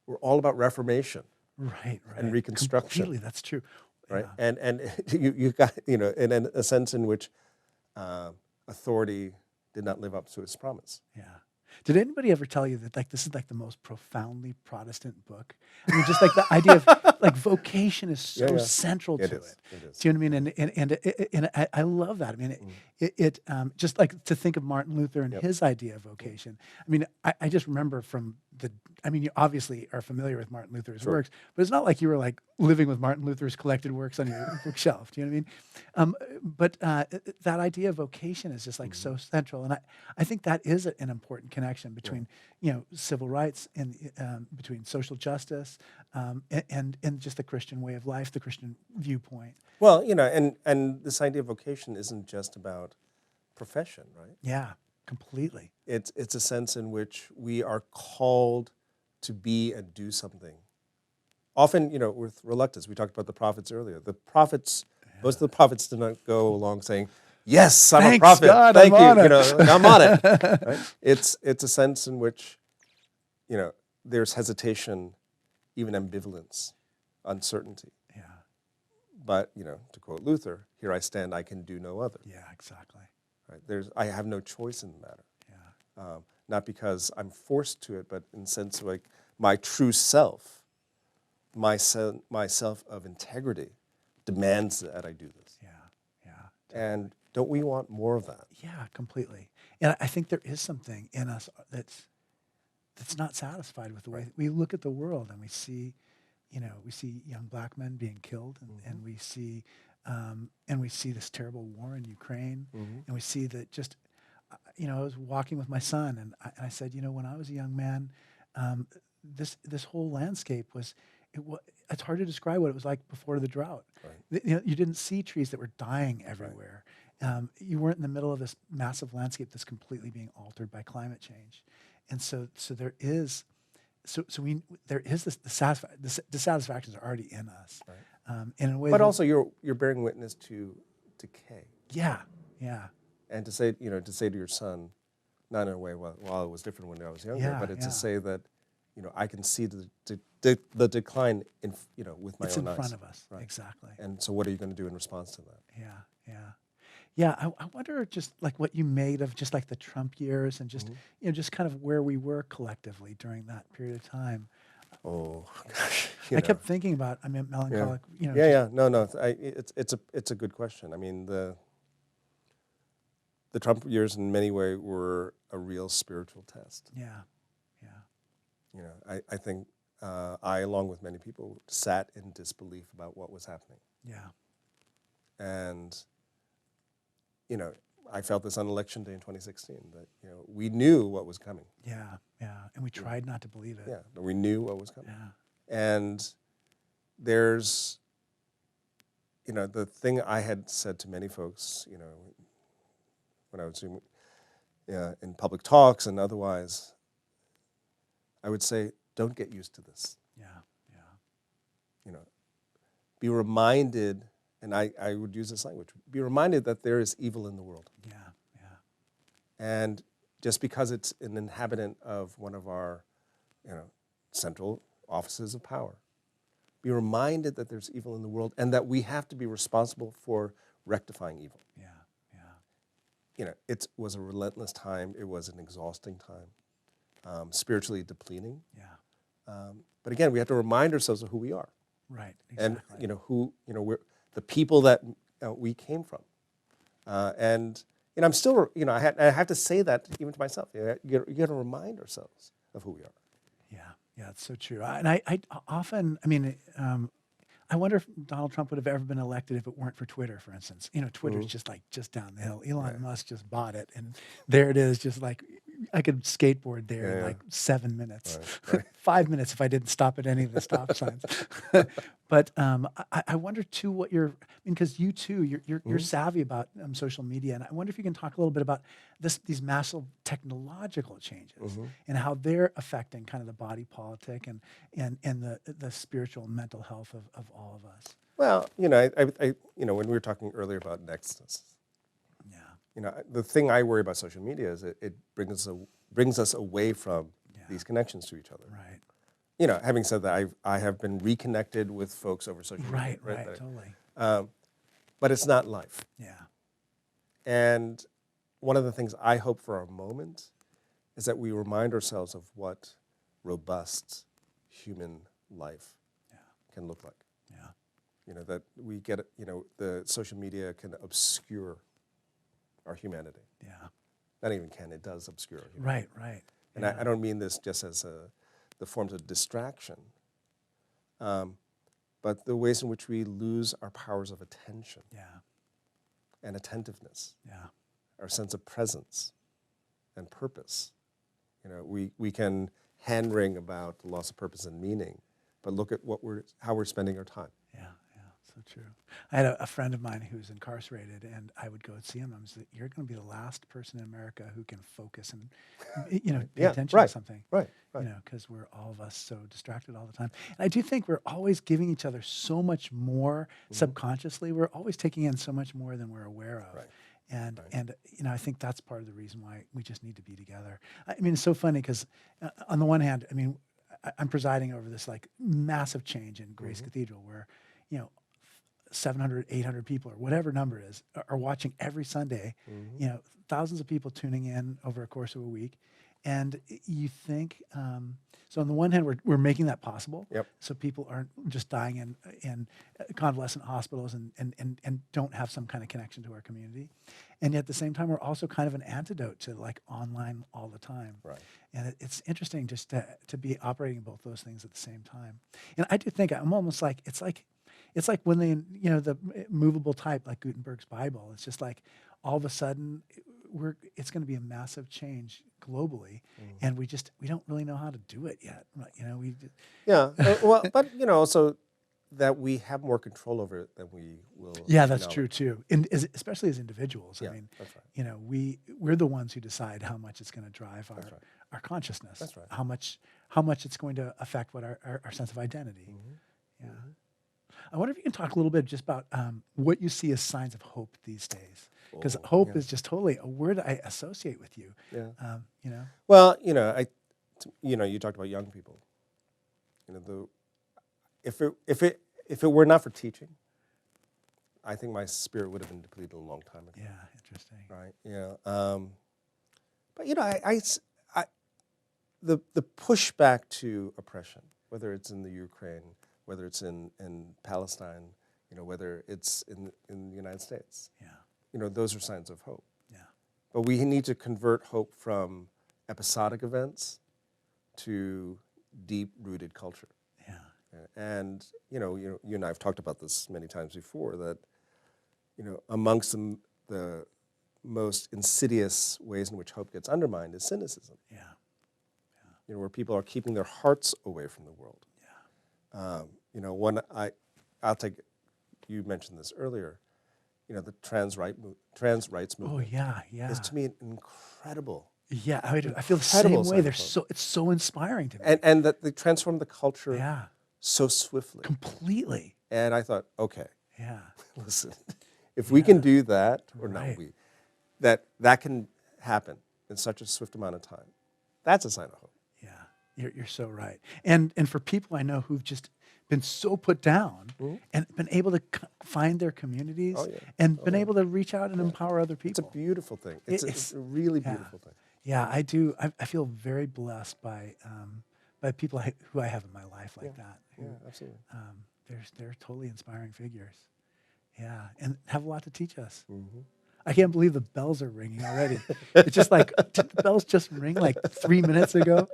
were all about reformation Right, and right. reconstruction, Completely, that's true. right? Yeah, And you got, in a sense in which authority did not live up to its promise. yeah. Did anybody ever tell you that like this is like the most profoundly Protestant book? I mean, just like the idea of like vocation is Yeah, so yeah. central It to is. it. It is. Do you know what I mean? And I love that. I mean, it just like to think of Martin Luther and Yep. his idea of vocation. I mean, I just remember from the. I mean, you obviously are familiar with Martin Luther's Sure. works, but it's not like you were like living with Martin Luther's collected works on your bookshelf. Do you know what I mean? But that idea of vocation is just like so central, and I think that is an important connection between civil rights and between social justice and just the Christian way of life, the Christian viewpoint. Well, and this idea of vocation isn't just about profession, right? Yeah, completely. It's a sense in which we are called to be and do something. Often, with reluctance. We talked about the prophets earlier. The prophets, most of the prophets did not go along saying, "Yes, I'm a Thanks, prophet. God, Thank I'm you. on it." I'm on it." Right? It's a sense in which, there's hesitation, even ambivalence, uncertainty. Yeah, But, to quote Luther, "Here I stand, I can do no other." yeah, exactly. Right? I have no choice in the matter. Yeah, Not because I'm forced to it, but in the sense of like my true self, my self of integrity demands that I do this. yeah, yeah. And don't we want more of that? Yeah, completely. And I think there is something in us that's not satisfied with the way we look at the world, and we see, we see young black men being killed, and we see this terrible war in Ukraine, and we see that just, I was walking with my son, and I said, when I was a young man, this whole landscape it's hard to describe what it was like before the drought. Right. You didn't see trees that were dying everywhere. You weren't in the middle of this massive landscape that's completely being altered by climate change, and so there is, there is this the dissatisfactions are already in us, in a way. But also you're bearing witness to decay. Yeah, yeah, And to say to your son, not in a way, well, it was different when I was younger, but it's to say that, I can see the decline with my it's own in eyes. front of us. Right. Exactly. And so what are you going to do in response to that? Yeah, yeah. Yeah, I wonder just like what you made of just like the Trump years and just, just kind of where we were collectively during that period of time. Oh, gosh. I kept thinking about, melancholic, No. It's a good question. I mean, the Trump years in many ways were a real spiritual test. Yeah, yeah, I think I, along with many people, sat in disbelief about what was happening. yeah, And, I felt this on election day in 2016 that, we knew what was coming. yeah, yeah. And we tried not to believe it. Yeah, but we knew what was coming. Yeah, And there's, the thing I had said to many folks, when I was in public talks and otherwise, I would say, don't get used to this. yeah, Be reminded, and I would use this language, be reminded that there is evil in the world. yeah, yeah, And just because it's an inhabitant of one of our central offices of power. Be reminded that there's evil in the world and that we have to be responsible for rectifying evil. Yeah. It was a relentless time. It was an exhausting time, spiritually depleting. Yeah. But again, we have to remind ourselves of who we are. Right. Exactly. And we're the people that we came from. And I'm still, I have to say that even to myself. You got to remind ourselves of who we are. Yeah, it's so true. I often, I wonder if Donald Trump would have ever been elected if it weren't for Twitter, for instance. Twitter's just down the hill. Elon Musk just bought it, and there it is, just like I could skateboard there in like 7 minutes, Right. 5 minutes if I didn't stop at any of the stop signs. But I wonder too what because you too, you're savvy about social media, and I wonder if you can talk a little bit about these massive technological changes and how they're affecting kind of the body politic and the spiritual and mental health of all of us. Well, I when we were talking earlier about nexus, the thing I worry about social media is it brings us away from these connections to each other. Right. Having said that, I have been reconnected with folks over social media. Right, totally. But it's not life. Yeah. And one of the things I hope for our moment is that we remind ourselves of what robust human life can look like. Yeah. That we get, the social media can obscure our humanity. Yeah. Not even can, it does obscure our humanity. Right. And I don't mean this just as the forms of distraction, but the ways in which we lose our powers of attention and attentiveness, our sense of presence and purpose. We can hand-wring about the loss of purpose and meaning, but look at how we're spending our time. Yeah, so true. I had a friend of mine who's incarcerated, and I would go and see him. I was like, "You're going to be the last person in America who can focus and, pay attention to something." Right. Because we're all of us so distracted all the time. And I do think we're always giving each other so much more subconsciously. We're always taking in so much more than we're aware of. Right. And I think that's part of the reason why we just need to be together. It's so funny because on the one hand, I'm presiding over this like massive change in Grace Cathedral where, 700, 800 people or whatever number it is are watching every Sunday, thousands of people tuning in over a course of a week. And you think, so on the one hand, we're making that possible. Yep. So people aren't just dying in convalescent hospitals and don't have some kind of connection to our community. And yet at the same time, we're also kind of an antidote to like online all the time. Right. And it's interesting just to be operating both those things at the same time. And I do think I'm almost like, it's like when the movable type, like Gutenberg's Bible, it's just like all of a sudden it's going to be a massive change globally, and we don't really know how to do it yet. But also that we have more control over it than we will. Yeah, that's true too. And especially as individuals, Yeah, that's right. We're the ones who decide how much it's going to drive our consciousness. That's right. How much it's going to affect what our sense of identity. Yeah. I wonder if you can talk a little bit just about what you see as signs of hope these days. Because hope is just totally a word I associate with you. Yeah. Well, you talked about young people. If it were not for teaching, I think my spirit would have been depleted a long time ago. Yeah, interesting. Right. Yeah. But the pushback to oppression, whether it's in the Ukraine, whether it's in Palestine, whether it's in the United States. Yeah. Those are signs of hope. Yeah. But we need to convert hope from episodic events to deep-rooted culture. Yeah. And, you and I have talked about this many times before, that, amongst the most insidious ways in which hope gets undermined is cynicism. Yeah. Where people are keeping their hearts away from the world. Yeah. I'll take, you mentioned this earlier, the trans rights movement. Oh yeah. Is to me an incredible. Yeah, I feel the same way. It's so inspiring to me. And that they transformed the culture so swiftly. Completely. And I thought, okay, listen, if we can do that, that can happen in such a swift amount of time, that's a sign of hope. You're so right. And for people I know who've just been so put down and been able to find their communities Oh, yeah. and Oh, been yeah. able to reach out and empower other It's a people. beautiful thing. It's a really Yeah. beautiful thing. Yeah, I do. I feel very blessed by people who I have in my life like that. Who, Yeah, absolutely. they're totally inspiring figures. Yeah, and have a lot to teach us. Mm-hmm. I can't believe the bells are ringing already. It's just like, did the bells just ring like 3 minutes ago?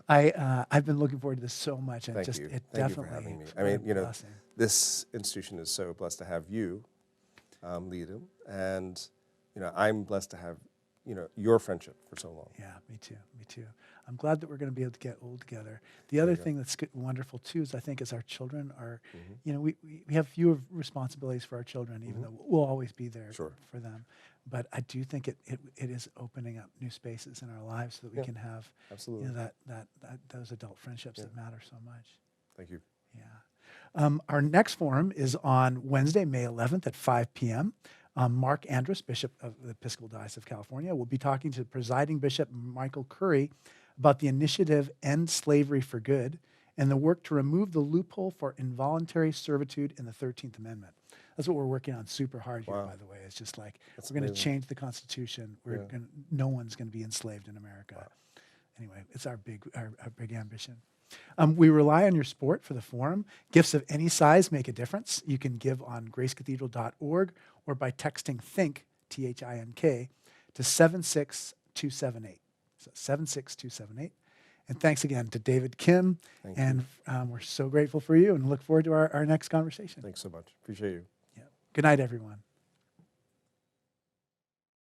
I've been looking forward to this so much, and Thank just you. it Thank you definitely. for having me. It's I really mean, a blessing. this institution is so blessed to have you lead them, and I'm blessed to have your friendship for so long. Yeah, me too. Me too. I'm glad that we're going to be able to get old together. The other thing that's wonderful too is I think as our children are, we have fewer responsibilities for our children, even though we'll always be there Sure. for them. But I do think it is opening up new spaces in our lives so that we can have, Absolutely. those adult friendships that matter so much. Thank you. Yeah. Our next forum is on Wednesday, May 11th at 5 p.m. Mark Andrus, Bishop of the Episcopal Diocese of California, will be talking to presiding Bishop Michael Curry about the initiative End Slavery for Good and the work to remove the loophole for involuntary servitude in the 13th Amendment. That's what we're working on super hard here, by the way. It's just like, we're going to change the Constitution. No one's going to be enslaved in America. Wow. Anyway, it's our big ambition. We rely on your support for the forum. Gifts of any size make a difference. You can give on gracecathedral.org or by texting THINK, T-H-I-N-K, to 76278. So 76278. And thanks again to David Kim. Thank you. We're so grateful for you and look forward to our next conversation. Thanks so much. Appreciate you. Yeah. Good night, everyone.